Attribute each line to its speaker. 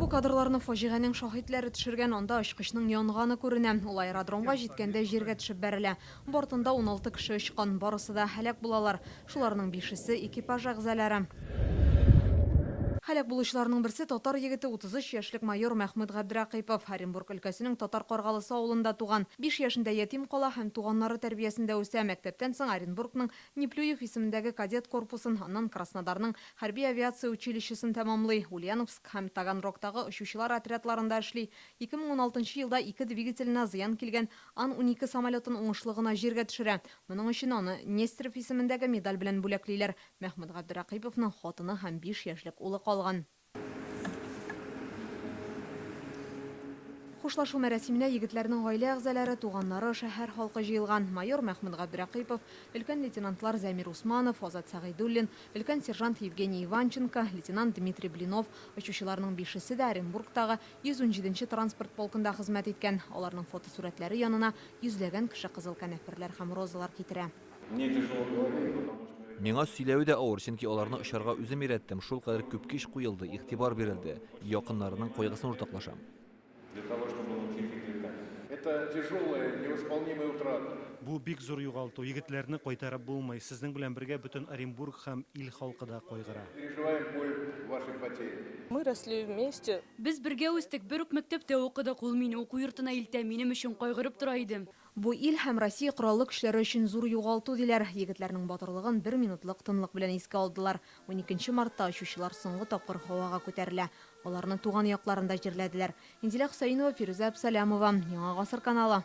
Speaker 1: кадрларны фажиганең шаһитләре төшергән анда очкычның янганы күренә. Ул аэродромга җиткәндә җиргә төшеп бәрелә. Бортында 16 кеше очкан, барысы да һәлак булалар. Шуларның 5-се экипаж әгъзалары. Һәлак булучыларның берсе татар егете 33 яшьлек майор Мәхмүд Габдракыйпов. Оренбург өлкәсенең Татар Каргалысы авылында туган. 5 яшендә ятим кала һәм туганнары тәрбиясендә үсә. Мәктәптән соң Оренбургның Неплюев исемендәге кадет корпусын, аннан Краснодарның хәрби авиация училищесын тәмамлый. Ульяновск һәм Таганрогтагы очучылар отрядларында эшли. 2016 елда 2 двигателенә зыян килгән Ан-12 самолетын уңышлы гына җиргә төшерә. Моның өчен аны Нестеров исемендәге медаль белән бүләклиләр. Мәхмүд Габдракыйповның хатыны һәм 5 яшьлек улы калган. Хушлашу мәрәсименә егетләрнең гаилә әгъзалары, туганнары, шәһәр халкы җыелган. Майор Мәхмүд Габдракыйпов, өлкән лейтенантлар Замир Усманов, Азат Сәгыйдуллин, өлкән сержант Евгений Иванченко, лейтенант Дмитрий Блинов, очучыларның 5-се дә Оренбургтагы 117-нче транспорт полкында хезмәт иткән. Аларның фотосурәтләре янына йөзләгән кеше кызыл кәнәферләр һәм розалар китерә.
Speaker 2: Миңа сөйләү дә авыр, чөнки аларны очарга үзем өйрәттем. Шул кадәр күп киш куелды, игътибар бирелде. Якыннарының кайгысын уртаклашам.
Speaker 3: Это тяжелая, невосполнимая утрата.
Speaker 4: Бу бик зур югалту. Егетләрне кайтарып булмый. Сезнең белән бергә бөтен Оренбург һәм ил халкы да кайгыра.
Speaker 3: Переживаем боль вашей потери.
Speaker 5: Мы росли вместе.
Speaker 6: Без бергә үстек, бер үк мәктәптә укыдык. Ул мине уку йортына илтә, минем өчен кайгырып тора иде.
Speaker 1: Бу ил һәм Россия кораллы көчләре өчен зур югалту диләр. Егетләрнең батырлыгын 1 минутлык тынлык белән искә алдылар. 12 мартта очучылар соңгы тапкыр һавага күтәрелә. Аларны туган якларында җирләделәр. Инзилә Хөсәенова, Фируза Абсалямова, Яңа гасыр каналы.